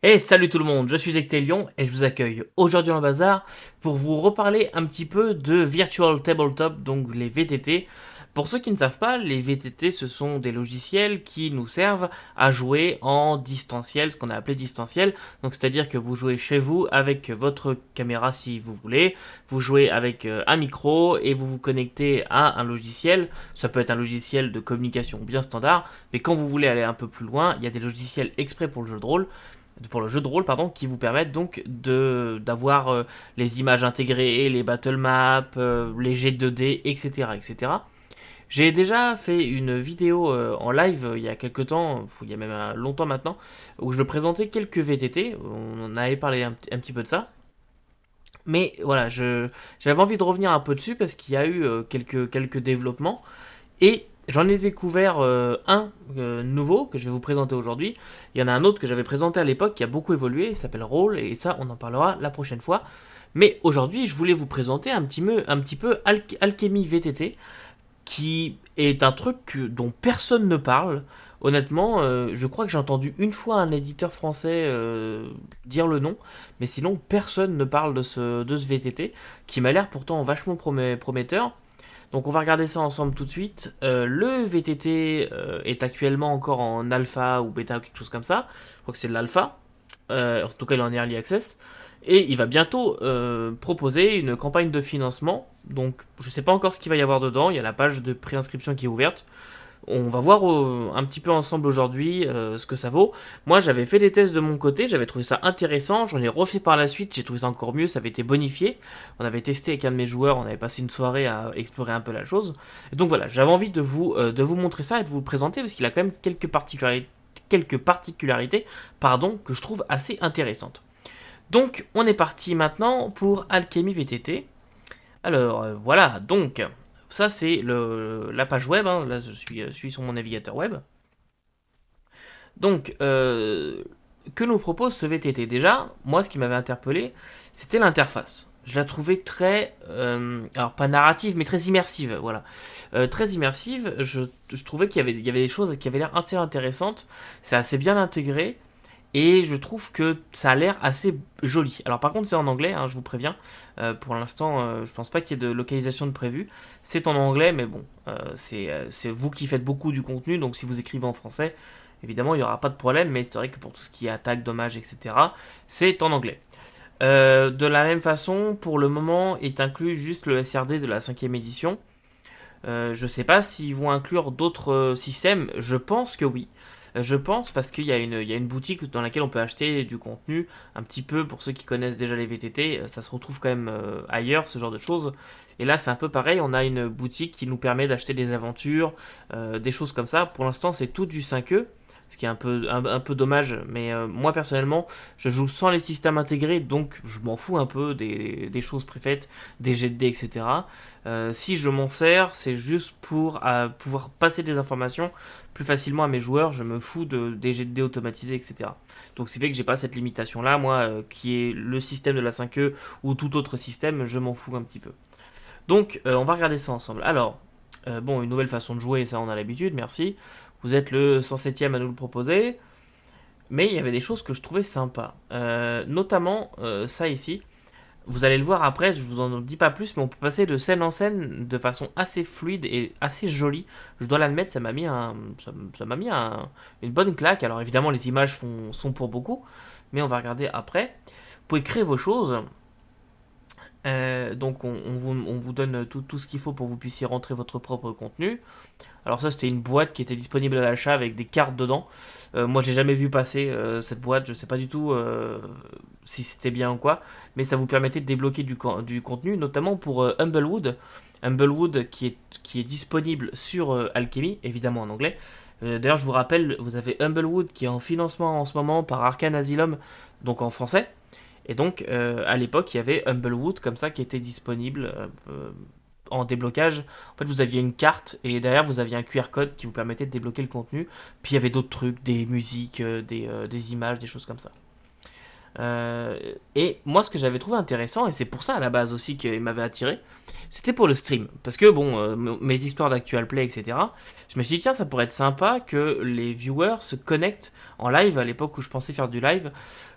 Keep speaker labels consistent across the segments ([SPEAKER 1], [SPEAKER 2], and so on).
[SPEAKER 1] Hey, salut tout le monde, je suis Ectelion et je vous accueille aujourd'hui dans le bazar pour vous reparler un petit peu de Virtual Tabletop, donc les VTT. Pour ceux qui ne savent pas, les VTT ce sont des logiciels qui nous servent à jouer en distanciel, ce qu'on a appelé distanciel. Donc c'est-à-dire que vous jouez chez vous avec votre caméra si vous voulez, vous jouez avec un micro et vous vous connectez à un logiciel. Ça peut être un logiciel de communication bien standard, mais quand vous voulez aller un peu plus loin, il y a des logiciels exprès pour le jeu de rôle, pardon, qui vous permettent donc d'avoir les images intégrées, les battle maps, les jets 2D, etc., etc. J'ai déjà fait une vidéo en live il y a quelques temps, il y a même longtemps maintenant, où je présentais quelques VTT. On en avait parlé un petit peu de ça. Mais voilà, j'avais envie de revenir un peu dessus parce qu'il y a eu quelques développements. Et j'en ai découvert un nouveau que je vais vous présenter aujourd'hui. Il y en a un autre que j'avais présenté à l'époque qui a beaucoup évolué, il s'appelle Roll, et ça on en parlera la prochaine fois. Mais aujourd'hui je voulais vous présenter un petit peu Alchemy VTT, qui est un truc dont personne ne parle. Honnêtement, je crois que j'ai entendu une fois un éditeur français dire le nom, mais sinon personne ne parle de ce VTT, qui m'a l'air pourtant vachement prometteur. Donc on va regarder ça ensemble tout de suite. Le VTT est actuellement encore en alpha ou bêta ou quelque chose comme ça. Je crois que c'est de l'alpha. En tout cas, il est en early access. Et il va bientôt proposer une campagne de financement. Donc je ne sais pas encore ce qu'il va y avoir dedans. Il y a la page de préinscription qui est ouverte. On va voir un petit peu ensemble aujourd'hui ce que ça vaut. Moi, j'avais fait des tests de mon côté, j'avais trouvé ça intéressant, j'en ai refait par la suite, j'ai trouvé ça encore mieux, ça avait été bonifié. On avait testé avec un de mes joueurs, on avait passé une soirée à explorer un peu la chose. Et donc voilà, j'avais envie de vous montrer ça et de vous le présenter parce qu'il a quand même quelques particularités pardon, que je trouve assez intéressantes. Donc, on est parti maintenant pour Alchemy VTT. Alors voilà, donc ça c'est la page web, hein. Là je suis sur mon navigateur web. Donc que nous propose ce VTT? Déjà, moi ce qui m'avait interpellé, c'était l'interface. Je la trouvais très, alors pas narrative, mais très immersive, voilà. Très immersive, je trouvais qu'il y avait des choses qui avaient l'air assez intéressantes, c'est assez bien intégré, et je trouve que ça a l'air assez joli. Alors par contre c'est en anglais, hein, je vous préviens. Pour l'instant, je pense pas qu'il y ait de localisation de prévu. C'est en anglais, mais bon, c'est vous qui faites beaucoup du contenu, donc si vous écrivez en français, évidemment il n'y aura pas de problème, mais c'est vrai que pour tout ce qui est attaque, dommages, etc., c'est en anglais. De la même façon, pour le moment, est inclus juste le SRD de la cinquième édition. Je sais pas s'ils vont inclure d'autres systèmes, je pense que oui. Je pense parce qu'il y a une boutique dans laquelle on peut acheter du contenu, un petit peu pour ceux qui connaissent déjà les VTT, ça se retrouve quand même ailleurs, ce genre de choses. Et là c'est un peu pareil, on a une boutique qui nous permet d'acheter des aventures, des choses comme ça. Pour l'instant c'est tout du 5e, ce qui est un peu dommage, mais moi personnellement je joue sans les systèmes intégrés, donc je m'en fous un peu des choses préfaites, des jets de dés, etc. Si je m'en sers, c'est juste pour pouvoir passer des informations plus facilement à mes joueurs. Je me fous des jets de dés automatisés, etc. Donc c'est fait que j'ai pas cette limitation là, moi, qui est le système de la 5e ou tout autre système, je m'en fous un petit peu. Donc on va regarder ça ensemble. Alors, bon, une nouvelle façon de jouer, ça on a l'habitude, merci. Vous êtes le 107e à nous le proposer. Mais il y avait des choses que je trouvais sympas. Notamment ça ici. Vous allez le voir après, je vous en dis pas plus, mais on peut passer de scène en scène de façon assez fluide et assez jolie. Je dois l'admettre, ça m'a mis une bonne claque. Alors évidemment, les images sont pour beaucoup, mais on va regarder après. Vous pouvez créer vos choses. Donc on vous donne tout ce qu'il faut pour que vous puissiez rentrer votre propre contenu. Alors ça c'était une boîte qui était disponible à l'achat avec des cartes dedans. Moi j'ai jamais vu passer cette boîte, je sais pas du tout si c'était bien ou quoi, mais ça vous permettait de débloquer du contenu, notamment pour Humblewood. Humblewood qui est disponible sur Alchemy, évidemment en anglais. D'ailleurs je vous rappelle, vous avez Humblewood qui est en financement en ce moment par Arcane Asylum, donc en français. Et donc, à l'époque, il y avait Humblewood comme ça qui était disponible en déblocage. En fait, vous aviez une carte et derrière, vous aviez un QR code qui vous permettait de débloquer le contenu. Puis il y avait d'autres trucs, des musiques, des images, des choses comme ça. Et moi, ce que j'avais trouvé intéressant, et c'est pour ça à la base aussi qu'il m'avait attiré, c'était pour le stream. Parce que, bon, mes histoires d'actual play, etc., je me suis dit, tiens, ça pourrait être sympa que les viewers se connectent en live, à l'époque où je pensais faire du live,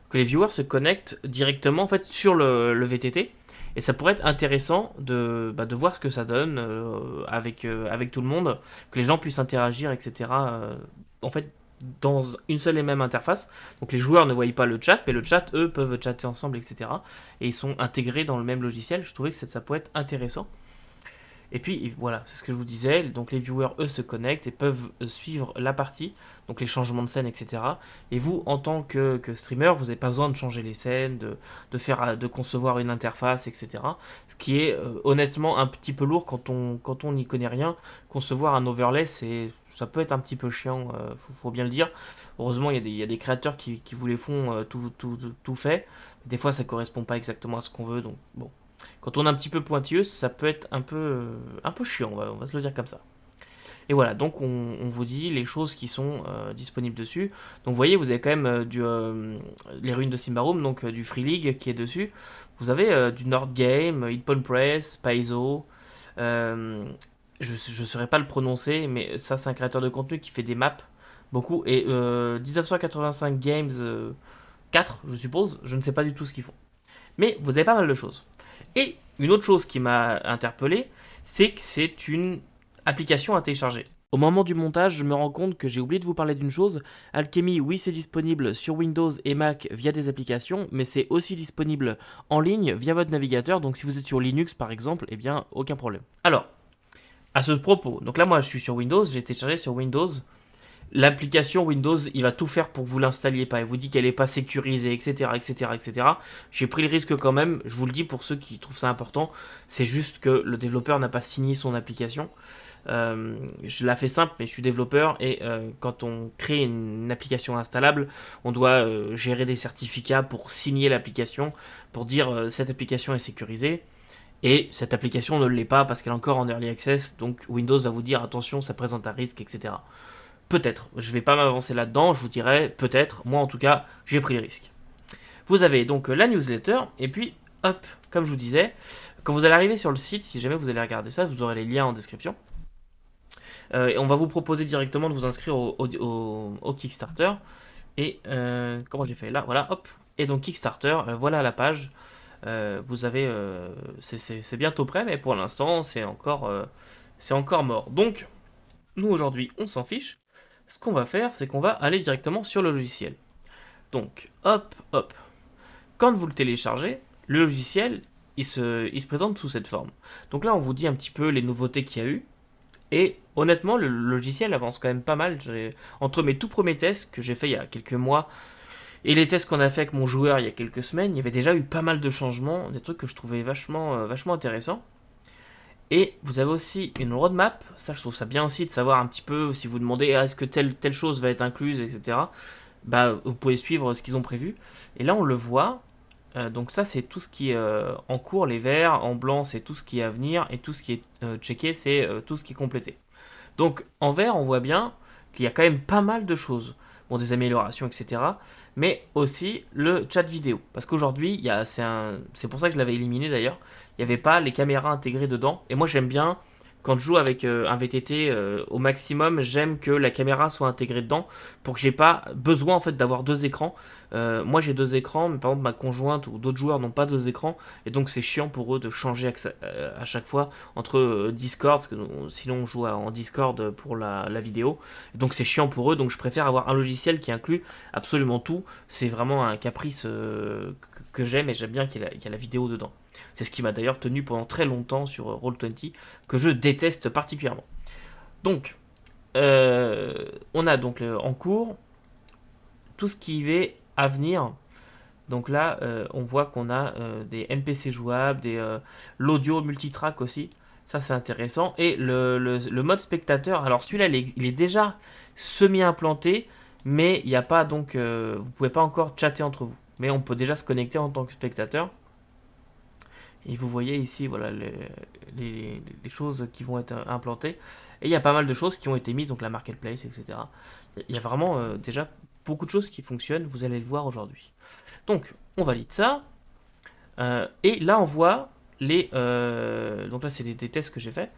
[SPEAKER 1] que les viewers se connectent directement en fait sur le VTT. Et ça pourrait être intéressant de voir ce que ça donne avec tout le monde, que les gens puissent interagir, etc. En fait, dans une seule et même interface. Donc les joueurs ne voient pas le chat, mais le chat, eux, peuvent chatter ensemble, etc. Et ils sont intégrés dans le même logiciel. Je trouvais que ça pourrait être intéressant. Et puis voilà, c'est ce que je vous disais. Donc les viewers, eux, se connectent et peuvent suivre la partie, donc les changements de scène, etc. Et vous, en tant que streamer, vous n'avez pas besoin de changer les scènes, de concevoir une interface, etc. Ce qui est honnêtement un petit peu lourd quand on n'y connaît rien. Concevoir un overlay, ça peut être un petit peu chiant, faut bien le dire. Heureusement, il y a des créateurs qui vous les font tout fait. Des fois, ça correspond pas exactement à ce qu'on veut, donc bon. Quand on est un petit peu pointilleux, ça peut être un peu chiant, on va se le dire comme ça. Et voilà, donc on vous dit les choses qui sont disponibles dessus. Donc vous voyez, vous avez quand même les ruines de Symbaroum, donc du Free League qui est dessus. Vous avez du Nord Game, Hitpon Press, Paizo. euh, je ne saurais pas le prononcer, mais ça c'est un créateur de contenu qui fait des maps, beaucoup. Et 1985 Games 4, je suppose, je ne sais pas du tout ce qu'ils font. Mais vous avez pas mal de choses. Et une autre chose qui m'a interpellé, c'est que c'est une application à télécharger. Au moment du montage, je me rends compte que j'ai oublié de vous parler d'une chose. Alchemy, oui, c'est disponible sur Windows et Mac via des applications, mais c'est aussi disponible en ligne via votre navigateur. Donc si vous êtes sur Linux par exemple, eh bien aucun problème. Alors, à ce propos, donc là moi je suis sur Windows, j'ai téléchargé sur Windows. L'application Windows, il va tout faire pour que vous l'installiez pas. Il vous dit qu'elle n'est pas sécurisée, etc., etc., etc. J'ai pris le risque quand même. Je vous le dis pour ceux qui trouvent ça important. C'est juste que le développeur n'a pas signé son application. Je la fais simple, mais je suis développeur et quand on crée une application installable, on doit gérer des certificats pour signer l'application, pour dire cette application est sécurisée. Et cette application ne l'est pas parce qu'elle est encore en early access. Donc Windows va vous dire attention, ça présente un risque, etc. Peut-être, je ne vais pas m'avancer là-dedans, je vous dirais peut-être, moi en tout cas, j'ai pris le risque. Vous avez donc la newsletter, et puis hop, comme je vous disais, quand vous allez arriver sur le site, si jamais vous allez regarder ça, vous aurez les liens en description. Et on va vous proposer directement de vous inscrire au Kickstarter. Et comment j'ai fait là, voilà, hop. Et donc Kickstarter, voilà la page. Vous avez, c'est bientôt prêt, mais pour l'instant c'est encore mort. Donc nous aujourd'hui, on s'en fiche. Ce qu'on va faire, c'est qu'on va aller directement sur le logiciel. Donc, hop, hop. Quand vous le téléchargez, le logiciel, il se présente sous cette forme. Donc là, on vous dit un petit peu les nouveautés qu'il y a eu. Et honnêtement, le logiciel avance quand même pas mal. Entre mes tout premiers tests que j'ai fait il y a quelques mois et les tests qu'on a fait avec mon joueur il y a quelques semaines, il y avait déjà eu pas mal de changements, des trucs que je trouvais vachement intéressants. Et vous avez aussi une roadmap, ça je trouve ça bien aussi de savoir un petit peu si vous demandez est-ce que telle chose va être incluse, etc. Bah, vous pouvez suivre ce qu'ils ont prévu. Et là on le voit, donc ça c'est tout ce qui est en cours, les verts, en blanc c'est tout ce qui est à venir, et tout ce qui est checké c'est tout ce qui est complété. Donc en vert on voit bien qu'il y a quand même pas mal de choses. Bon, des améliorations, etc. Mais aussi le chat vidéo. Parce qu'aujourd'hui, c'est pour ça que je l'avais éliminé d'ailleurs. Il n'y avait pas les caméras intégrées dedans. Et moi, j'aime bien, quand je joue avec un VTT au maximum, j'aime que la caméra soit intégrée dedans pour que j'ai pas besoin en fait d'avoir deux écrans. Moi, j'ai deux écrans, mais par exemple, ma conjointe ou d'autres joueurs n'ont pas deux écrans. Et donc, c'est chiant pour eux de changer à chaque fois entre Discord, parce que sinon, on joue en Discord pour la vidéo. Et donc, c'est chiant pour eux. Donc, je préfère avoir un logiciel qui inclut absolument tout. C'est vraiment un caprice que j'aime et j'aime bien qu'il y a la vidéo dedans. C'est ce qui m'a d'ailleurs tenu pendant très longtemps sur Roll20, que je déteste particulièrement. Donc, on a donc en cours tout ce qui est à venir. Donc là, on voit qu'on a des NPC jouables, l'audio multitrack aussi. Ça, c'est intéressant. Et le mode spectateur, alors celui-là, il est déjà semi-implanté, mais il n'y a pas donc, vous pouvez pas encore chatter entre vous. Mais on peut déjà se connecter en tant que spectateur. Et vous voyez ici voilà, les choses qui vont être implantées. Et il y a pas mal de choses qui ont été mises, donc la marketplace, etc. Il y a vraiment déjà beaucoup de choses qui fonctionnent, vous allez le voir aujourd'hui. Donc, on valide ça. Et là, on voit donc là, c'est des tests que j'ai fait.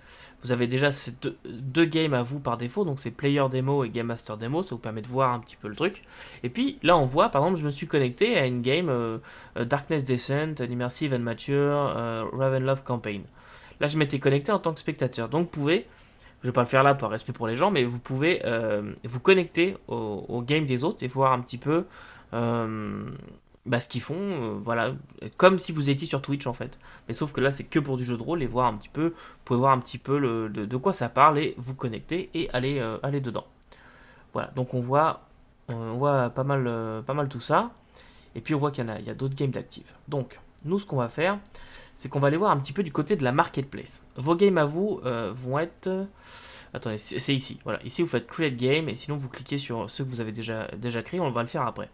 [SPEAKER 1] Vous avez déjà ces deux games à vous par défaut, donc c'est Player Demo et Game Master Demo, ça vous permet de voir un petit peu le truc. Et puis là, on voit, par exemple, je me suis connecté à une game Darkness Descent, an Immersive and Mature, Ravenloft Campaign. Là, je m'étais connecté en tant que spectateur, donc vous pouvez, je vais pas le faire là par respect pour les gens, mais vous pouvez vous connecter au game des autres et voir un petit peu euh, ce qu'ils font, voilà, comme si vous étiez sur Twitch en fait. Mais sauf que là, c'est que pour du jeu de rôle et voir un petit peu, vous pouvez voir un petit peu de quoi ça parle et vous connecter et aller dedans. Voilà, donc on voit pas mal tout ça. Et puis on voit il y a d'autres games d'actifs. Donc, nous, ce qu'on va faire, c'est qu'on va aller voir un petit peu du côté de la marketplace. Vos games à vous vont être. Attendez, c'est ici. Voilà, ici vous faites Create Game et sinon vous cliquez sur ceux que vous avez déjà créés. On va le faire après.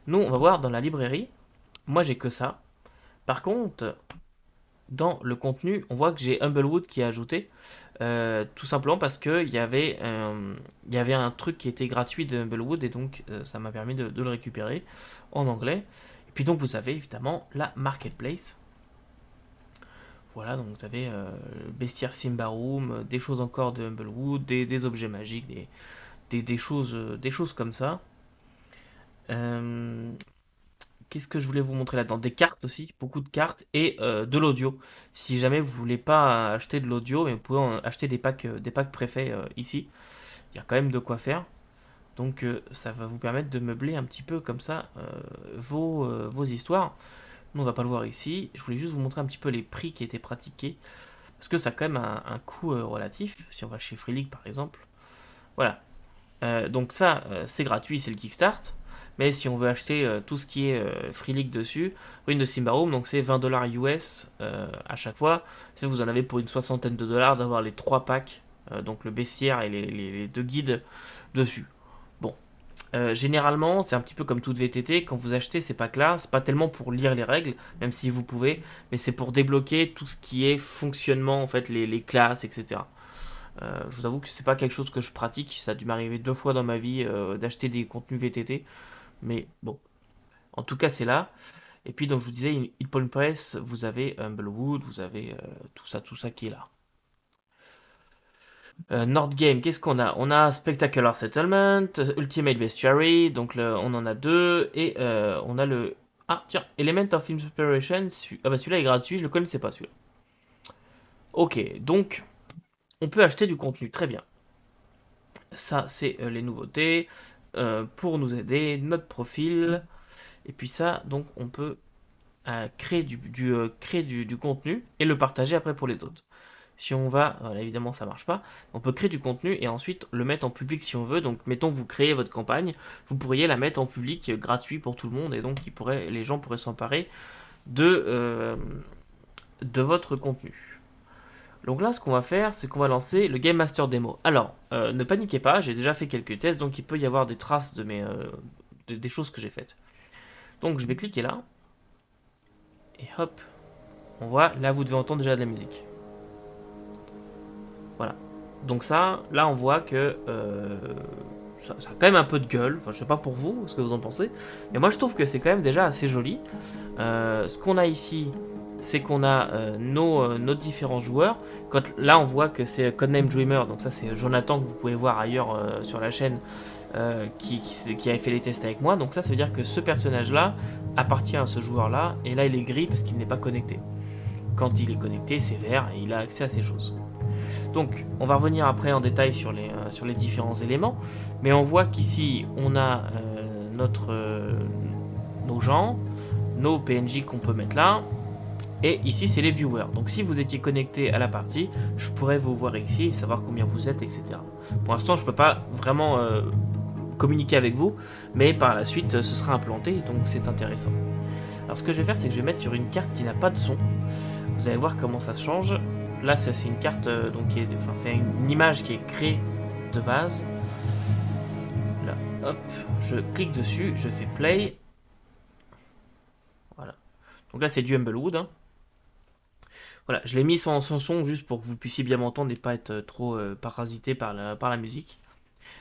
[SPEAKER 1] Nous, on va voir dans la librairie. Moi, j'ai que ça. Par contre, dans le contenu, on voit que j'ai Humblewood qui est ajouté. Tout simplement parce qu'il y avait un truc qui était gratuit de Humblewood et donc ça m'a permis de le récupérer en anglais. Et puis donc vous avez évidemment la marketplace. Voilà, donc vous avez le bestiaire Simbaroum, des choses encore de Humblewood, des objets magiques, des choses comme ça. Euh, Qu'est-ce que je voulais vous montrer là-dedans? Des cartes aussi, beaucoup de cartes et de l'audio. Si jamais vous voulez pas acheter de l'audio, mais vous pouvez acheter des packs préfaits ici. Il y a quand même de quoi faire. Donc ça va vous permettre de meubler un petit peu comme ça vos histoires. Nous on va pas le voir ici. Je voulais juste vous montrer un petit peu les prix qui étaient pratiqués. Parce que ça a quand même un coût relatif. Si on va chez Free League par exemple. Voilà. Donc ça, c'est gratuit, c'est le Kickstart. Mais si on veut acheter tout ce qui est Free League dessus, Ruine de Simbaroum, donc c'est 20 dollars US à chaque fois. Vous en avez pour une soixantaine de dollars d'avoir les 3 packs, donc le baissière et les deux guides dessus. Bon, généralement, c'est un petit peu comme toute VTT, quand vous achetez ces packs-là, c'est pas tellement pour lire les règles, même si vous pouvez, mais c'est pour débloquer tout ce qui est fonctionnement, en fait, les classes, etc. Je vous avoue que c'est pas quelque chose que je pratique, ça a dû m'arriver 2 fois dans ma vie d'acheter des contenus VTT, mais bon, en tout cas c'est là. Et puis donc je vous disais, Hit Press, vous avez Humblewood, vous avez tout ça qui est là. Nordgame, qu'est-ce qu'on a? On a Spectacular Settlement, Ultimate Bestiary, donc on en a deux, et on a le... Ah tiens, Element of Inspiration, ah bah celui-là est gratuit, je le connaissais pas celui-là. Ok, donc on peut acheter du contenu, très bien. Ça c'est les nouveautés, pour nous aider, notre profil, et puis ça, donc on peut créer du contenu et le partager après pour les autres. Si on va, là, évidemment ça marche pas, on peut créer du contenu et ensuite le mettre en public si on veut. Donc mettons vous créez votre campagne, vous pourriez la mettre en public gratuit pour tout le monde et donc les gens pourraient s'emparer de votre contenu. Donc là ce qu'on va faire c'est qu'on va lancer le Game Master Demo. Alors ne paniquez pas, j'ai déjà fait quelques tests donc il peut y avoir des traces des choses que j'ai faites. Donc je vais cliquer là et hop, on voit là vous devez entendre déjà de la musique. Voilà. Donc ça, là on voit que ça a quand même un peu de gueule. Enfin, je sais pas pour vous, ce que vous en pensez. Mais moi je trouve que c'est quand même déjà assez joli. Ce qu'on a ici, c'est qu'on a nos différents joueurs. Là on voit que c'est Codename Dreamer. Donc ça c'est Jonathan que vous pouvez voir ailleurs sur la chaîne. Qui avait fait les tests avec moi. Donc ça veut dire que ce personnage-là appartient à ce joueur-là. Et là il est gris parce qu'il n'est pas connecté. Quand il est connecté, c'est vert et il a accès à ces choses. Donc, on va revenir après en détail sur les différents éléments, mais on voit qu'ici, on a nos gens, nos PNJ qu'on peut mettre là, et ici, c'est les viewers. Donc, si vous étiez connecté à la partie, je pourrais vous voir ici, savoir combien vous êtes, etc. Pour l'instant, je ne peux pas vraiment communiquer avec vous, mais par la suite, ce sera implanté, donc c'est intéressant. Alors, ce que je vais faire, c'est que je vais mettre sur une carte qui n'a pas de son. Vous allez voir comment ça change. Là, c'est une carte, donc c'est une image qui est créée de base. Là, hop, je clique dessus, je fais play. Voilà. Donc là, c'est du Humblewood. Hein. Voilà, je l'ai mis sans son juste pour que vous puissiez bien m'entendre et pas être trop parasité par la musique.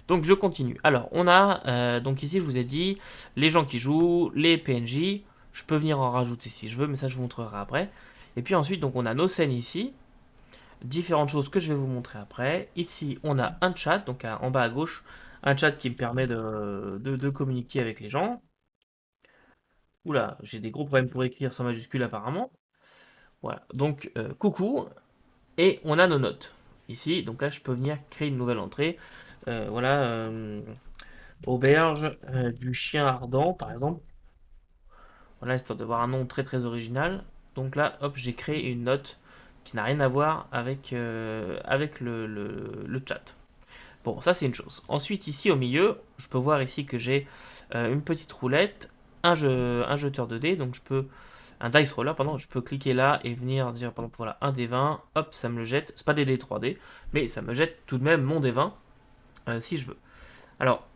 [SPEAKER 1] Donc je continue. Alors, on a, donc ici, je vous ai dit, les gens qui jouent, les PNJ. Je peux venir en rajouter si je veux, mais ça, je vous montrerai après. Et puis ensuite, donc on a nos scènes ici, différentes choses que je vais vous montrer après. Ici, on a un chat, donc en bas à gauche, un chat qui me permet de communiquer avec les gens. Oula, j'ai des gros problèmes pour écrire sans majuscule apparemment. Voilà, donc coucou, et on a nos notes. Ici, donc là je peux venir créer une nouvelle entrée. Voilà, auberge du chien ardent par exemple. Voilà, histoire d'avoir un nom très très original. Donc là, hop, j'ai créé une note qui n'a rien à voir avec le chat. Bon, ça c'est une chose. Ensuite, ici au milieu, je peux voir ici que j'ai une petite roulette, un jeteur de dés, donc je peux un dice roller, pardon, je peux cliquer là et venir dire, par exemple, voilà, un D20, hop, ça me le jette. C'est pas des dés 3D, mais ça me jette tout de même mon D20 si je veux. Alors,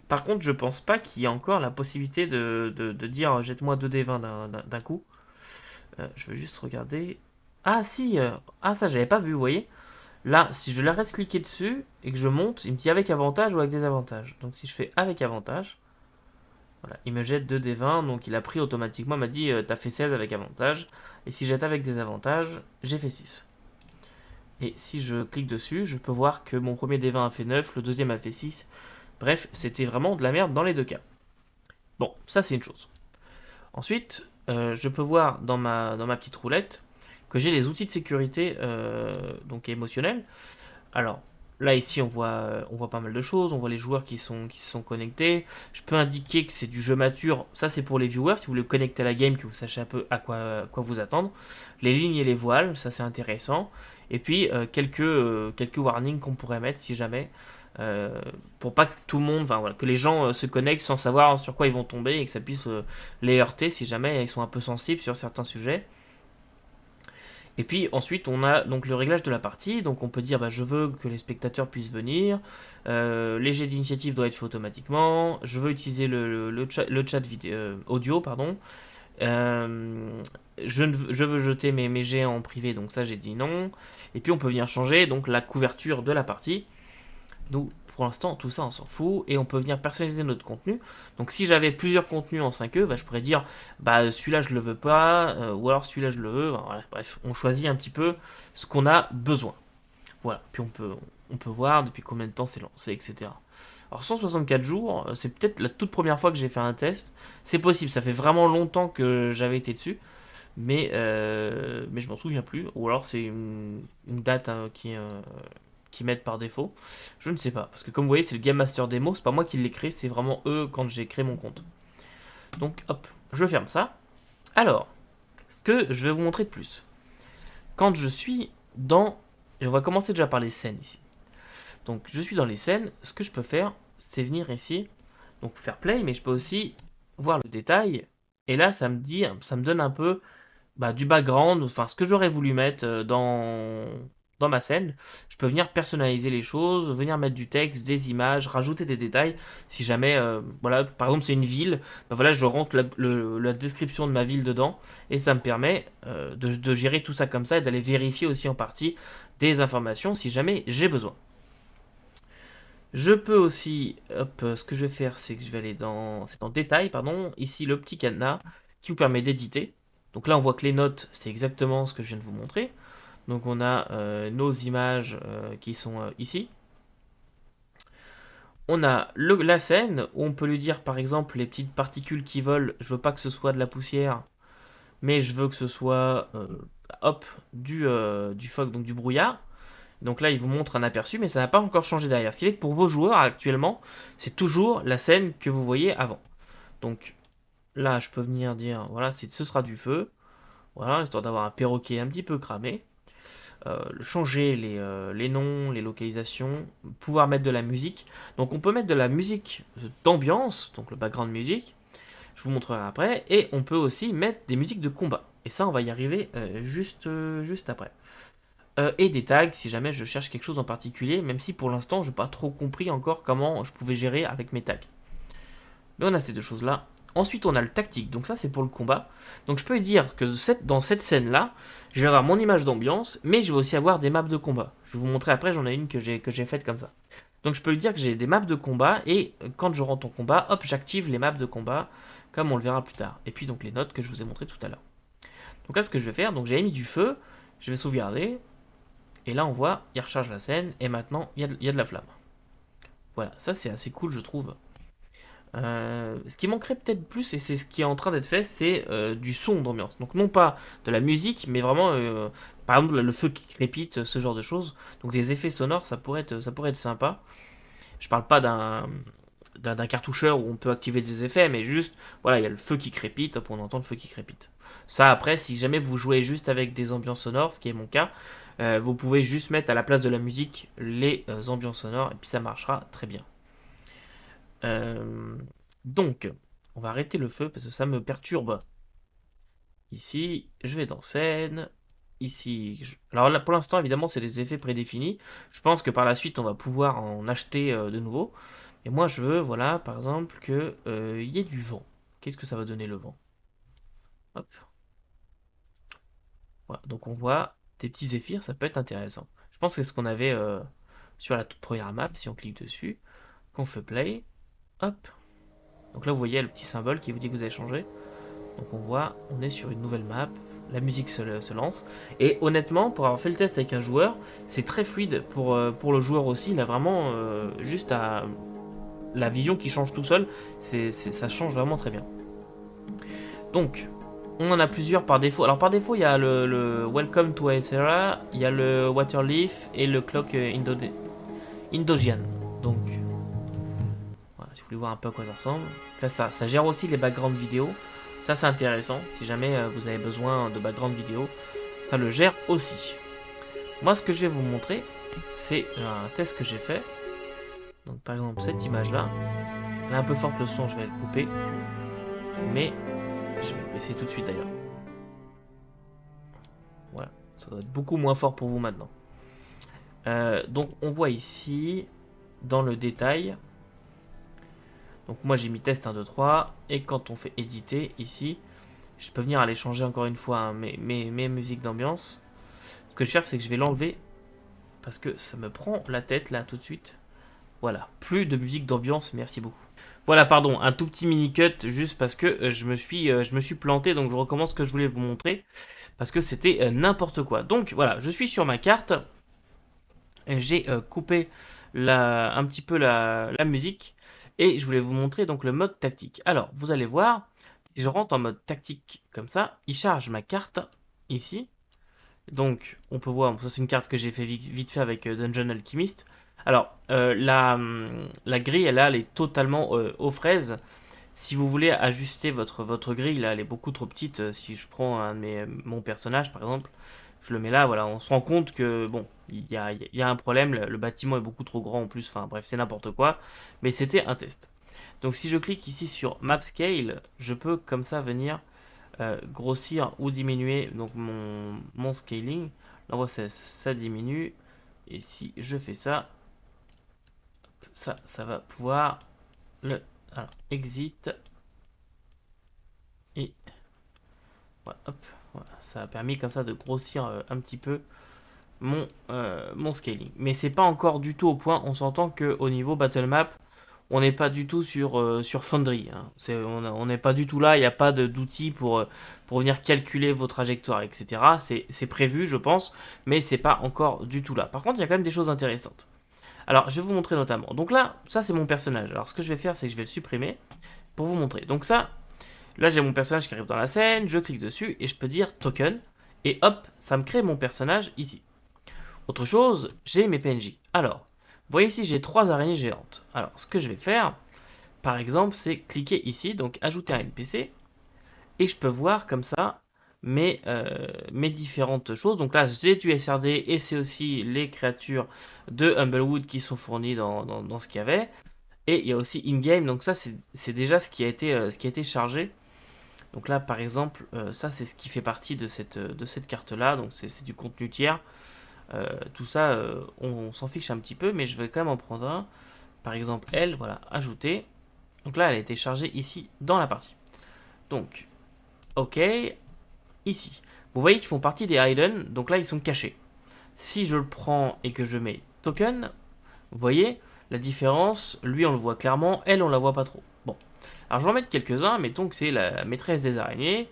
[SPEAKER 1] par contre, je pense pas qu'il y ait encore la possibilité de dire jette-moi 2 D20 d'un coup. Je veux juste regarder. Ah, si, ah, ça, j'avais pas vu, vous voyez. Là, si je la reste cliquer dessus et que je monte, il me dit avec avantage ou avec désavantage. Donc, si je fais avec avantage, voilà, il me jette 2 D20, donc il a pris automatiquement, il m'a dit t'as fait 16 avec avantage. Et si je jette avec des avantages, j'ai fait 6. Et si je clique dessus, je peux voir que mon premier D20 a fait 9, le deuxième a fait 6. Bref, c'était vraiment de la merde dans les deux cas. Bon, ça c'est une chose. Ensuite, je peux voir dans ma petite roulette que j'ai les outils de sécurité donc émotionnels. Alors, là, ici, on voit pas mal de choses. On voit les joueurs qui se sont connectés. Je peux indiquer que c'est du jeu mature. Ça, c'est pour les viewers. Si vous voulez connecter à la game, que vous sachiez un peu à quoi vous attendre. Les lignes et les voiles, ça, c'est intéressant. Et puis, quelques warnings qu'on pourrait mettre si jamais. Pour pas que tout le monde, enfin, voilà, que les gens se connectent sans savoir sur quoi ils vont tomber et que ça puisse les heurter si jamais ils sont un peu sensibles sur certains sujets. Et puis ensuite, on a donc le réglage de la partie. Donc on peut dire, je veux que les spectateurs puissent venir. Les jets d'initiative doivent être faits automatiquement. Je veux utiliser le chat vidéo, audio, pardon. Je veux jeter mes jets en privé, donc ça j'ai dit non. Et puis on peut venir changer donc la couverture de la partie. Donc pour l'instant, tout ça on s'en fout. Et on peut venir personnaliser notre contenu. Donc si j'avais plusieurs contenus en 5e, je pourrais dire celui-là je le veux pas, ou alors celui-là je le veux. Voilà, bref, on choisit un petit peu ce qu'on a besoin. Voilà, puis on peut voir depuis combien de temps c'est lancé, etc. Alors 164 jours, c'est peut-être la toute première fois que j'ai fait un test. C'est possible, ça fait vraiment longtemps que j'avais été dessus. Mais je m'en souviens plus. Ou alors c'est une date qui m'aide par défaut. Je ne sais pas. Parce que comme vous voyez, c'est le Game Master Demo. C'est pas moi qui l'ai créé, c'est vraiment eux quand j'ai créé mon compte. Donc hop, je ferme ça. Alors, ce que je vais vous montrer de plus. Quand je suis dans... Et on va commencer déjà par les scènes ici. Donc je suis dans les scènes. Ce que je peux faire, c'est venir ici. Donc faire play, mais je peux aussi voir le détail. Et là, ça me donne un peu du background, enfin ce que j'aurais voulu mettre dans ma scène. Je peux venir personnaliser les choses, venir mettre du texte, des images, rajouter des détails. Si jamais, voilà, par exemple c'est une ville, voilà, je rentre la description de ma ville dedans et ça me permet de gérer tout ça comme ça et d'aller vérifier aussi en partie des informations si jamais j'ai besoin. Je peux aussi, hop, ce que je vais faire, c'est que je vais aller c'est dans détail, pardon, ici le petit cadenas qui vous permet d'éditer. Donc là, on voit que les notes, c'est exactement ce que je viens de vous montrer. Donc on a nos images qui sont ici. On a la scène où on peut lui dire par exemple les petites particules qui volent. Je veux pas que ce soit de la poussière, mais je veux que ce soit hop du fog, donc du brouillard. Donc là, il vous montre un aperçu, mais ça n'a pas encore changé derrière. Ce qui fait que pour vos joueurs actuellement, c'est toujours la scène que vous voyez avant. Donc là, je peux venir dire voilà, ce sera du feu. Voilà, histoire d'avoir un perroquet un petit peu cramé. Changer les noms, les localisations, pouvoir mettre de la musique. Donc on peut mettre de la musique d'ambiance, donc le background music, je vous montrerai après, et on peut aussi mettre des musiques de combat. Et ça, on va y arriver juste après. Et des tags si jamais je cherche quelque chose en particulier, même si pour l'instant, je n'ai pas trop compris encore comment je pouvais gérer avec mes tags. Mais on a ces deux choses-là. Ensuite, on a le tactique. Donc ça, c'est pour le combat. Donc je peux dire que dans cette scène-là, je vais avoir mon image d'ambiance, mais je vais aussi avoir des maps de combat. Je vais vous montrer après, j'en ai une que j'ai faite comme ça. Donc je peux lui dire que j'ai des maps de combat, et quand je rentre en combat, hop, j'active les maps de combat, comme on le verra plus tard. Et puis donc les notes que je vous ai montrées tout à l'heure. Donc là, ce que je vais faire, donc j'ai mis du feu, je vais sauvegarder, et là on voit, il recharge la scène, et maintenant il y a de la flamme. Voilà, ça c'est assez cool je trouve. Ce qui manquerait peut-être plus, et c'est ce qui est en train d'être fait, c'est du son d'ambiance. Donc non pas de la musique, mais vraiment, par exemple, le feu qui crépite, ce genre de choses. Donc des effets sonores, ça pourrait être sympa. Je parle pas d'un cartoucheur où on peut activer des effets, mais juste, voilà, il y a le feu qui crépite, hop, on entend le feu qui crépite. Ça, après, si jamais vous jouez juste avec des ambiances sonores, ce qui est mon cas, vous pouvez juste mettre à la place de la musique les ambiances sonores, et puis ça marchera très bien. Euh, donc, on va arrêter le feu parce que ça me perturbe. Ici, je vais dans scène. Ici, alors là, pour l'instant, évidemment, c'est des effets prédéfinis. Je pense que par la suite, on va pouvoir en acheter de nouveau. Et moi, je veux, voilà, par exemple, que il y ait du vent. Qu'est-ce que ça va donner le vent? Hop. Voilà, donc on voit des petits zéphyrs, ça peut être intéressant. Je pense que c'est ce qu'on avait sur la toute première map, si on clique dessus, qu'on fait play. Hop. Donc là, vous voyez le petit symbole qui vous dit que vous avez changé. Donc on voit, on est sur une nouvelle map, la musique se lance. Et honnêtement, pour avoir fait le test avec un joueur, c'est très fluide pour le joueur aussi. Il a vraiment juste à la vision qui change tout seul. Ça change vraiment très bien. Donc, on en a plusieurs par défaut. Alors par défaut, il y a le Welcome to Aethera, il y a le Waterleaf et le Clock Indosian. Donc, voilà, si vous voulez voir un peu à quoi ça ressemble. Là, ça gère aussi les backgrounds vidéo. Ça, c'est intéressant. Si jamais vous avez besoin de background vidéo, ça le gère aussi. Moi, ce que je vais vous montrer, c'est un test que j'ai fait. Donc, par exemple, cette image-là. Elle est un peu forte le son, je vais le couper. Mais je vais le baisser tout de suite d'ailleurs. Voilà, ça doit être beaucoup moins fort pour vous maintenant. Donc, on voit ici, dans le détail. Donc, moi, j'ai mis test 1, 2, 3. Et quand on fait éditer, ici, je peux venir aller changer encore une fois hein, mes musiques d'ambiance. Ce que je vais faire, c'est que je vais l'enlever parce que ça me prend la tête là tout de suite. Voilà, plus de musique d'ambiance, merci beaucoup. Voilà, pardon, un tout petit mini cut juste parce que je me suis planté, donc je recommence ce que je voulais vous montrer parce que c'était n'importe quoi. Donc voilà, je suis sur ma carte, j'ai coupé un petit peu la musique et je voulais vous montrer donc le mode tactique. Alors, vous allez voir, si je rentre en mode tactique comme ça, il charge ma carte ici. Donc, on peut voir, ça c'est une carte que j'ai fait vite fait avec Dungeon Alchemist. Alors, la grille, elle est totalement aux fraises. Si vous voulez ajuster votre grille, là, elle est beaucoup trop petite. Si je prends mon personnage, par exemple, je le mets là, voilà, on se rend compte que, bon, il y a un problème, le bâtiment est beaucoup trop grand en plus, enfin bref, c'est n'importe quoi. Mais c'était un test. Donc, si je clique ici sur Map Scale, je peux comme ça venir grossir ou diminuer donc mon scaling. Là, on voit ça diminue. Et si je fais ça, ça va pouvoir alors, exit. Et voilà, hop, voilà, ça a permis comme ça de grossir un petit peu mon scaling. Mais c'est pas encore du tout au point. On s'entend qu'au niveau battle map, on n'est pas du tout sur Foundry. Hein. On n'est pas du tout là, il n'y a pas d'outils pour venir calculer vos trajectoires, etc. C'est prévu, je pense, mais c'est pas encore du tout là. Par contre, il y a quand même des choses intéressantes. Alors, je vais vous montrer notamment. Donc là, ça c'est mon personnage. Alors, ce que je vais faire, c'est que je vais le supprimer pour vous montrer. Donc ça, là j'ai mon personnage qui arrive dans la scène, je clique dessus et je peux dire token. Et hop, ça me crée mon personnage ici. Autre chose, j'ai mes PNJ. Alors, vous voyez ici, j'ai 3 araignées géantes. Alors, ce que je vais faire, par exemple, c'est cliquer ici, donc ajouter un NPC, et je peux voir comme ça mes différentes choses. Donc là, j'ai du SRD, et c'est aussi les créatures de Humblewood qui sont fournies dans ce qu'il y avait. Et il y a aussi in-game, donc ça, c'est déjà ce qui a été chargé. Donc là, par exemple, ça, c'est ce qui fait partie de cette carte-là, donc c'est du contenu tiers. Tout ça, on s'en fiche un petit peu, mais je vais quand même en prendre un. Par exemple, elle, voilà, ajouter. Donc là, elle a été chargée ici dans la partie. Donc, OK, ici. Vous voyez qu'ils font partie des hidden, donc là, ils sont cachés. Si je le prends et que je mets token, vous voyez la différence. Lui, on le voit clairement, elle, on la voit pas trop. Bon, alors je vais en mettre quelques-uns. Mettons que c'est la maîtresse des araignées.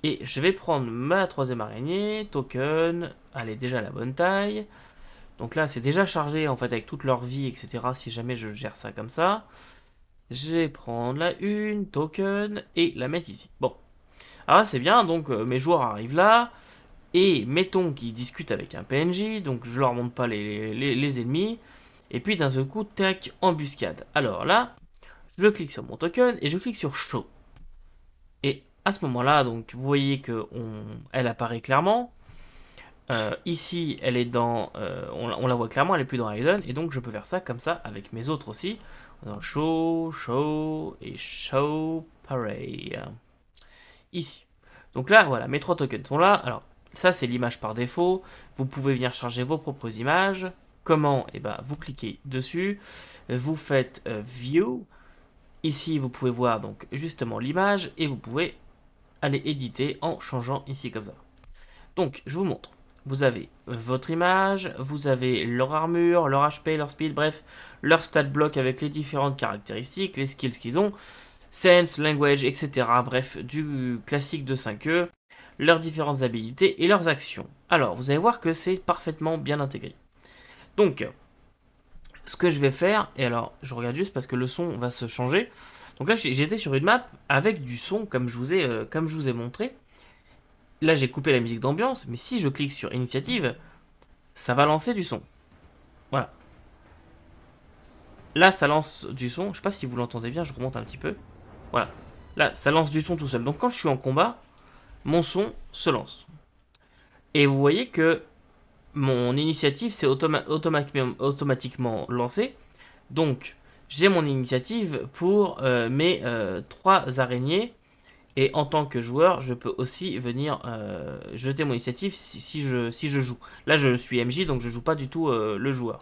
[SPEAKER 1] Et je vais prendre ma troisième araignée, token, elle est déjà à la bonne taille. Donc là, c'est déjà chargé en fait avec toute leur vie, etc. Si jamais je gère ça comme ça. Je vais prendre la une, token, et la mettre ici. Bon, alors c'est bien, donc mes joueurs arrivent là, et mettons qu'ils discutent avec un PNJ, donc je leur montre pas les ennemis, et puis d'un seul coup, tac, embuscade. Alors là, je clique sur mon token, et je clique sur Show. Et à ce moment-là, donc vous voyez que elle apparaît clairement. Ici, elle est dans, on la voit clairement, elle est plus dans Raiden, et donc je peux faire ça comme ça avec mes autres aussi. Dans Show, Show et Show Parade. Ici. Donc là, voilà, mes trois tokens sont là. Alors, ça, c'est l'image par défaut. Vous pouvez venir charger vos propres images. Comment? Eh ben, vous cliquez dessus, vous faites View. Ici, vous pouvez voir donc justement l'image et vous pouvez aller éditer en changeant ici comme ça. Donc, je vous montre. Vous avez votre image, vous avez leur armure, leur HP, leur speed, bref, leur stat block avec les différentes caractéristiques, les skills qu'ils ont, sense, language, etc. Bref, du classique de 5e, leurs différentes habilités et leurs actions. Alors, vous allez voir que c'est parfaitement bien intégré. Donc, ce que je vais faire, et alors, je regarde juste parce que le son va se changer. Donc là, j'étais sur une map avec du son, comme je vous ai montré. Là, j'ai coupé la musique d'ambiance, mais si je clique sur initiative, ça va lancer du son. Voilà. Là, ça lance du son. Je sais pas si vous l'entendez bien, je remonte un petit peu. Voilà. Là, ça lance du son tout seul. Donc quand je suis en combat, mon son se lance. Et vous voyez que mon initiative s'est automatiquement lancée. Donc, j'ai mon initiative pour mes 3 araignées. Et en tant que joueur, je peux aussi venir jeter mon initiative si je joue. Là, je suis MJ, donc je joue pas du tout le joueur.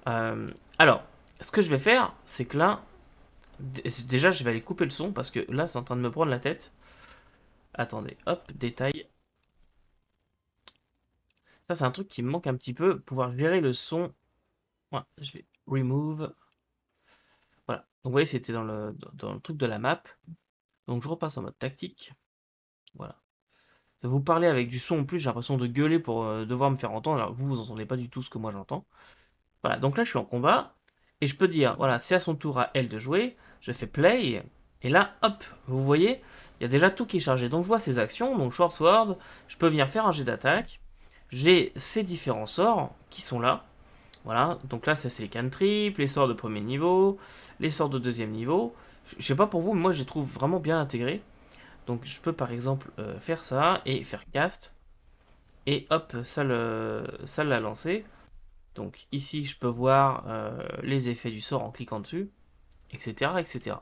[SPEAKER 1] Alors, ce que je vais faire, c'est que là, déjà, je vais aller couper le son parce que là, c'est en train de me prendre la tête. Attendez, hop, détail. Ça, c'est un truc qui me manque un petit peu, pouvoir gérer le son. Voilà, je vais remove. Voilà. Donc, vous voyez, c'était dans le truc de la map. Donc, je repasse en mode tactique. Voilà. Vous parlez avec du son en plus, j'ai l'impression de gueuler pour devoir me faire entendre, alors que vous entendez pas du tout ce que moi j'entends. Voilà, donc là, je suis en combat. Et je peux dire, voilà, c'est à son tour à elle de jouer. Je fais play. Et là, hop, vous voyez, il y a déjà tout qui est chargé. Donc, je vois ses actions. Donc, short sword. Je peux venir faire un jet d'attaque. J'ai ces différents sorts qui sont là. Voilà, donc là, ça c'est les cantrips, les sorts de premier niveau, les sorts de deuxième niveau. Je sais pas pour vous, mais moi je les trouve vraiment bien intégrés. Donc je peux par exemple faire ça et faire cast. Et hop, ça l'a lancé. Donc ici, je peux voir les effets du sort en cliquant dessus, etc., etc.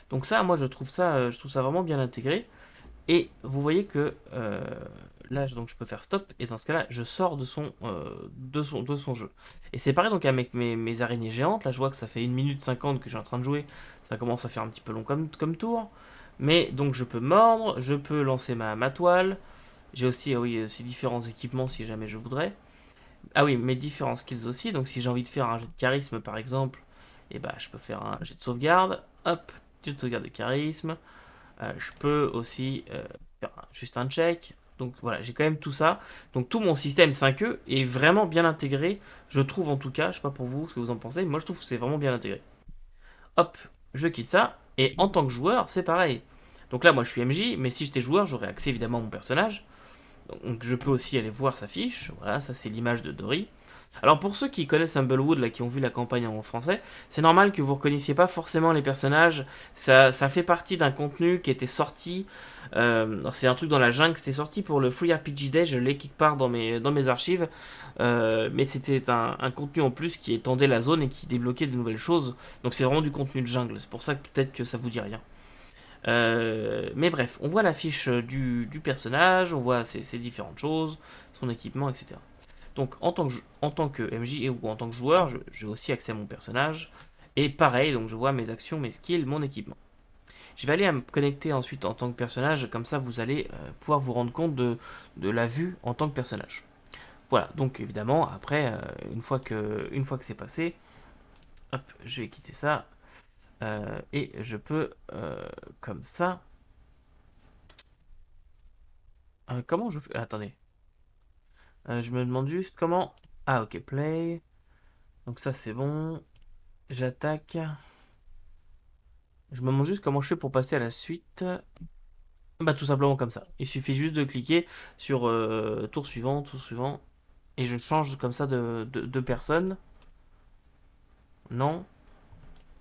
[SPEAKER 1] Donc ça, moi je trouve ça vraiment bien intégré. Et vous voyez que là, donc je peux faire stop, et dans ce cas-là, je sors de son jeu. Et c'est pareil donc avec mes araignées géantes, là je vois que ça fait 1 minute 50 que je suis en train de jouer, ça commence à faire un petit peu long comme tour. Mais donc je peux mordre, je peux lancer ma toile, j'ai aussi, oui, ces différents équipements si jamais je voudrais. Ah oui, mes différents skills aussi, donc si j'ai envie de faire un jet de charisme par exemple, et bah je peux faire un jet de sauvegarde, hop, jet de sauvegarde de charisme. Je peux aussi faire juste un check. Donc voilà, j'ai quand même tout ça. Donc tout mon système 5E est vraiment bien intégré, je trouve en tout cas. Je sais pas pour vous ce que vous en pensez, mais moi je trouve que c'est vraiment bien intégré. Hop, je quitte ça. Et en tant que joueur, c'est pareil. Donc là, moi je suis MJ, mais si j'étais joueur, j'aurais accès évidemment à mon personnage. Donc je peux aussi aller voir sa fiche. Voilà, ça c'est l'image de Dory. Alors pour ceux qui connaissent Humblewood, là, qui ont vu la campagne en français, c'est normal que vous ne reconnaissiez pas forcément les personnages. Ça fait partie d'un contenu qui était sorti. C'est un truc dans la jungle, c'était sorti pour le Free RPG Day, je l'ai quelque part dans mes archives. Mais c'était un contenu en plus qui étendait la zone et qui débloquait de nouvelles choses. Donc c'est vraiment du contenu de jungle, c'est pour ça que peut-être que ça vous dit rien. Mais bref, on voit la fiche du personnage, on voit ses différentes choses, son équipement, etc. Donc en tant que MJ ou en tant que joueur, j'ai aussi accès à mon personnage. Et pareil, donc je vois mes actions, mes skills, mon équipement. Je vais aller à me connecter ensuite en tant que personnage, comme ça vous allez pouvoir vous rendre compte de la vue en tant que personnage. Voilà, donc évidemment, après, une fois que c'est passé, hop, je vais quitter ça. Et je peux, comme ça, Comment je fais? Attendez. Je me demande juste comment... Ah, ok, play. Donc ça, c'est bon. J'attaque. Je me demande juste comment je fais pour passer à la suite. Bah, tout simplement comme ça. Il suffit juste de cliquer sur tour suivant. Et je change comme ça de personne. Non.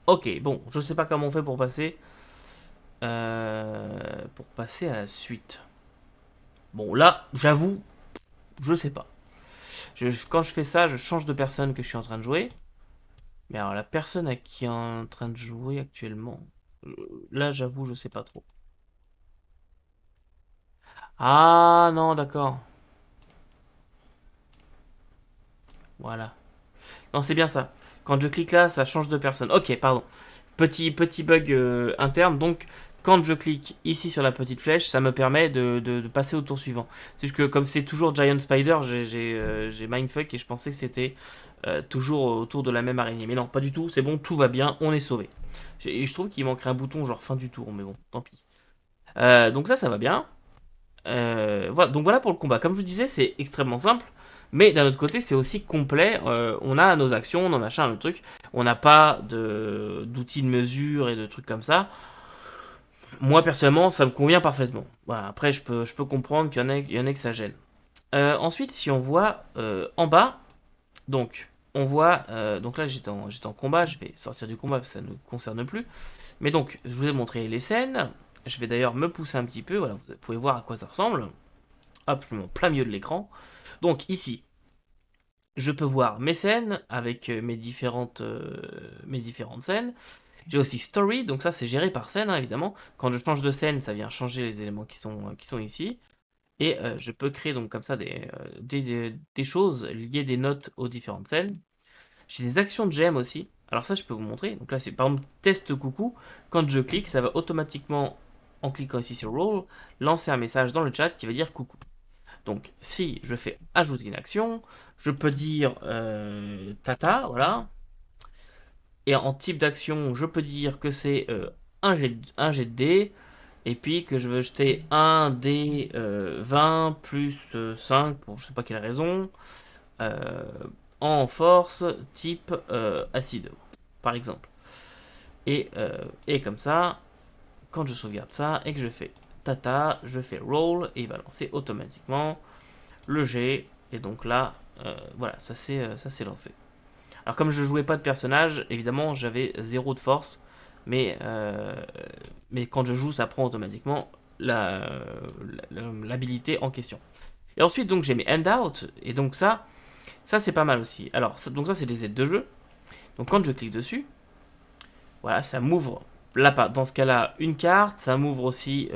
[SPEAKER 1] Ok, bon, je sais pas comment on fait pour passer à la suite. Bon, là, j'avoue, je sais pas. Quand je fais ça, je change de personne que je suis en train de jouer. Mais alors, la personne à qui est en train de jouer actuellement, là, j'avoue, je sais pas trop. Ah, non, d'accord. Voilà. Non, c'est bien ça. Quand je clique là, ça change de personne. Ok, pardon. Petit bug interne. Donc, quand je clique ici sur la petite flèche, ça me permet de passer au tour suivant. C'est juste que comme c'est toujours Giant Spider, j'ai mindfuck et je pensais que c'était toujours autour de la même araignée. Mais non, pas du tout. C'est bon, tout va bien. On est sauvé. Et je trouve qu'il manquerait un bouton genre fin du tour. Mais bon, tant pis. Donc ça va bien. Voilà, donc voilà pour le combat. Comme je vous disais, c'est extrêmement simple. Mais d'un autre côté, c'est aussi complet. On a nos actions, nos machins, le truc. On n'a pas d'outils de mesure et de trucs comme ça. Moi, personnellement, ça me convient parfaitement. Voilà, après, je peux comprendre qu'il y en a que ça gêne. Ensuite, si on voit en bas, donc, on voit. Donc là, j'étais en combat. Je vais sortir du combat parce que ça ne nous concerne plus. Mais donc, je vous ai montré les scènes. Je vais d'ailleurs me pousser un petit peu. Voilà, vous pouvez voir à quoi ça ressemble. Hop, je me mets en plein milieu de l'écran. Donc ici, je peux voir mes scènes avec mes différentes scènes. J'ai aussi Story, donc ça c'est géré par scène, hein, évidemment. Quand je change de scène, ça vient changer les éléments qui sont ici. Et je peux créer donc comme ça des choses, lier des notes aux différentes scènes. J'ai des actions de GM aussi. Alors ça je peux vous montrer. Donc là c'est par exemple test coucou. Quand je clique, ça va automatiquement, en cliquant ici sur Roll, lancer un message dans le chat qui va dire coucou. Donc, si je fais ajouter une action, je peux dire tata, voilà. Et en type d'action, je peux dire que c'est un jet de dés. Et puis que je veux jeter un dé 20 plus 5, pour je sais pas quelle raison, euh, en force type acide, par exemple. Et comme ça, quand je sauvegarde ça et que je fais tata, je fais roll et il va lancer automatiquement le G, et donc là, voilà, ça s'est lancé. Alors comme je jouais pas de personnage, évidemment j'avais 0 de force, mais quand je joue, ça prend automatiquement l'habilité en question. Et ensuite donc j'ai mes handouts, et donc ça c'est pas mal aussi. Alors donc ça c'est des aides de jeu. Donc quand je clique dessus, voilà, ça m'ouvre là dans ce cas-là une carte, ça m'ouvre aussi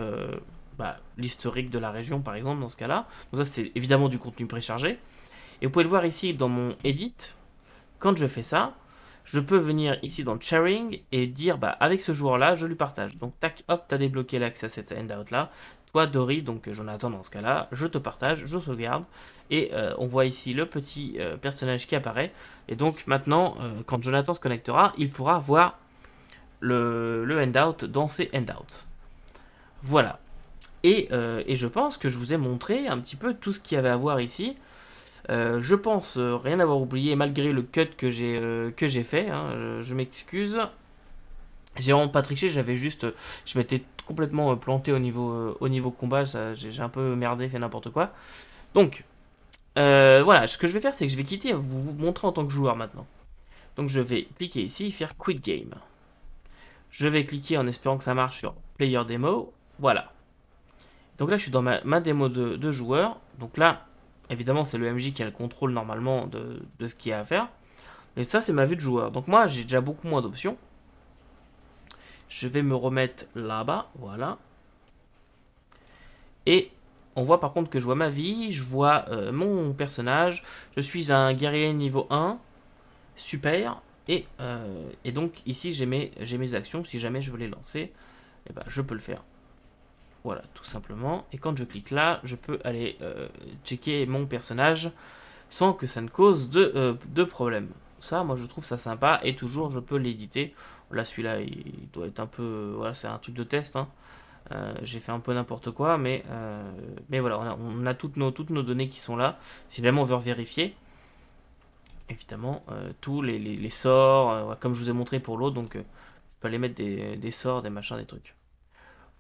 [SPEAKER 1] l'historique de la région par exemple dans ce cas-là. Donc ça c'est évidemment du contenu préchargé. Et vous pouvez le voir ici dans mon edit, quand je fais ça, je peux venir ici dans sharing et dire bah avec ce joueur-là, je lui partage. Donc tac, hop, tu as débloqué l'accès à cet handout-là. Toi, Dory, donc Jonathan dans ce cas-là, je te partage, je sauvegarde. Et on voit ici le petit personnage qui apparaît. Et donc maintenant, quand Jonathan se connectera, il pourra voir le handout dans ses handouts. Voilà. Et je pense que je vous ai montré un petit peu tout ce qu'il y avait à voir ici. Je pense rien avoir oublié malgré le cut que j'ai fait. Hein, je m'excuse. J'ai vraiment pas triché, je m'étais complètement planté au niveau combat. J'ai un peu merdé, fait n'importe quoi. Donc voilà, ce que je vais faire, c'est que je vais quitter, vous montrer en tant que joueur maintenant. Donc je vais cliquer ici, faire Quit Game. Je vais cliquer en espérant que ça marche sur Player Demo. Voilà. Donc là, je suis dans ma démo de joueur. Donc là, évidemment, c'est le MJ qui a le contrôle normalement de ce qu'il y a à faire. Mais ça, c'est ma vue de joueur. Donc moi, j'ai déjà beaucoup moins d'options. Je vais me remettre là-bas. Voilà. Et on voit par contre que je vois ma vie. Je vois mon personnage. Je suis un guerrier niveau 1. Super. Et donc ici, j'ai mes actions. Si jamais je veux les lancer, eh ben, je peux le faire. Voilà, tout simplement. Et quand je clique là, je peux aller checker mon personnage sans que ça ne cause de problème. Ça, moi, je trouve ça sympa. Et toujours, je peux l'éditer. Là, celui-là, il doit être un peu... voilà, c'est un truc de test. Hein. J'ai fait un peu n'importe quoi, mais voilà, on a toutes nos données qui sont là. Si jamais on veut vérifier, évidemment, tous les sorts, comme je vous ai montré pour l'autre, donc je peux aller mettre des sorts, des machins, des trucs.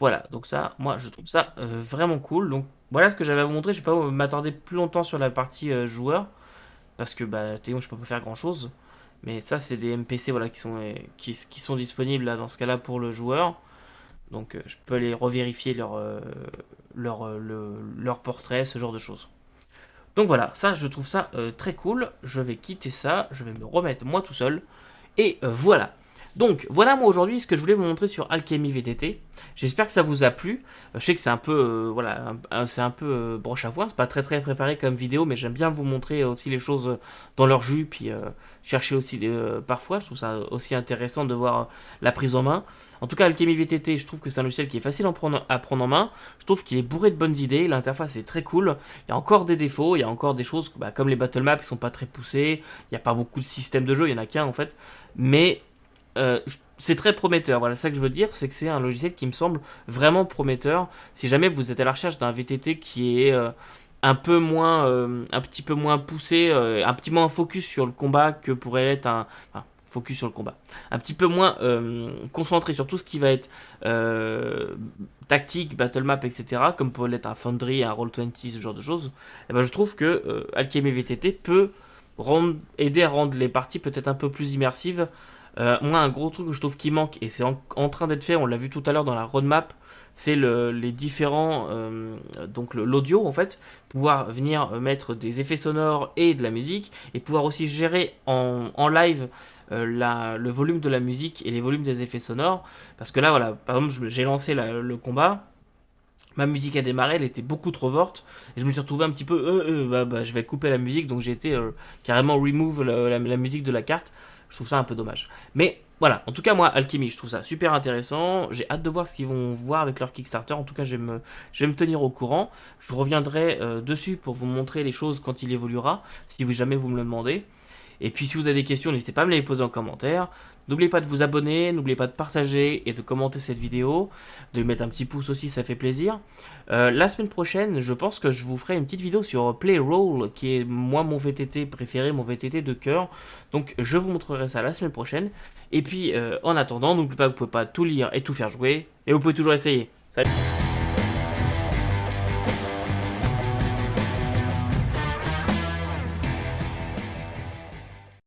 [SPEAKER 1] Voilà, donc ça, moi je trouve ça vraiment cool. Donc voilà ce que j'avais à vous montrer. Je vais pas m'attarder plus longtemps sur la partie joueur, parce que bah, je peux pas faire grand chose. Mais ça, c'est des MPC voilà, qui sont disponibles là, dans ce cas-là pour le joueur. Donc je peux aller revérifier leur portrait, ce genre de choses. Donc voilà, ça je trouve ça très cool. Je vais quitter ça, je vais me remettre moi tout seul. Et voilà. Donc voilà moi aujourd'hui ce que je voulais vous montrer sur Alchemy VTT. J'espère que ça vous a plu. Je sais que c'est un peu voilà, c'est un peu broche à foin, c'est pas très préparé comme vidéo, mais j'aime bien vous montrer aussi les choses dans leur jus, puis chercher aussi parfois. Je trouve ça aussi intéressant de voir la prise en main. En tout cas, Alchemy VTT, je trouve que c'est un logiciel qui est facile à prendre en main. Je trouve qu'il est bourré de bonnes idées. L'interface est très cool. Il y a encore des défauts. Il y a encore des choses bah, comme les battle maps qui sont pas très poussées. Il n'y a pas beaucoup de systèmes de jeu. Il y en a qu'un en fait. Mais c'est très prometteur. Voilà, ça que je veux dire, c'est que c'est un logiciel qui me semble vraiment prometteur. Si jamais vous êtes à la recherche d'un VTT qui est un petit peu moins poussé, un petit moins focus sur le combat que pourrait être enfin, focus sur le combat. Un petit peu moins concentré sur tout ce qui va être tactique, battle map, etc. Comme pourrait l'être un Foundry, un Roll20, ce genre de choses. Et ben, je trouve que Alchemy VTT peut aider à rendre les parties peut-être un peu plus immersives. Moi, un gros truc que je trouve qui manque, et c'est en train d'être fait, on l'a vu tout à l'heure dans la roadmap, c'est les différents, donc l'audio en fait, pouvoir venir mettre des effets sonores et de la musique, et pouvoir aussi gérer en live le volume de la musique et les volumes des effets sonores, parce que là, voilà, par exemple, j'ai lancé le combat, ma musique a démarré, elle était beaucoup trop forte, et je me suis retrouvé un petit peu, je vais couper la musique, donc j'ai été carrément remove la musique de la carte. Je trouve ça un peu dommage. Mais voilà, en tout cas, moi, Alchemy, je trouve ça super intéressant. J'ai hâte de voir ce qu'ils vont voir avec leur Kickstarter. En tout cas, je vais me tenir au courant. Je reviendrai dessus pour vous montrer les choses quand il évoluera, si jamais vous me le demandez. Et puis si vous avez des questions, n'hésitez pas à me les poser en commentaire. N'oubliez pas de vous abonner, n'oubliez pas de partager et de commenter cette vidéo, de mettre un petit pouce aussi, ça fait plaisir. La semaine prochaine, je pense que je vous ferai une petite vidéo sur Playroll, qui est moi mon VTT préféré, mon VTT de cœur. Donc je vous montrerai ça la semaine prochaine. Et puis en attendant, n'oubliez pas que vous ne pouvez pas tout lire et tout faire jouer, mais vous pouvez toujours essayer.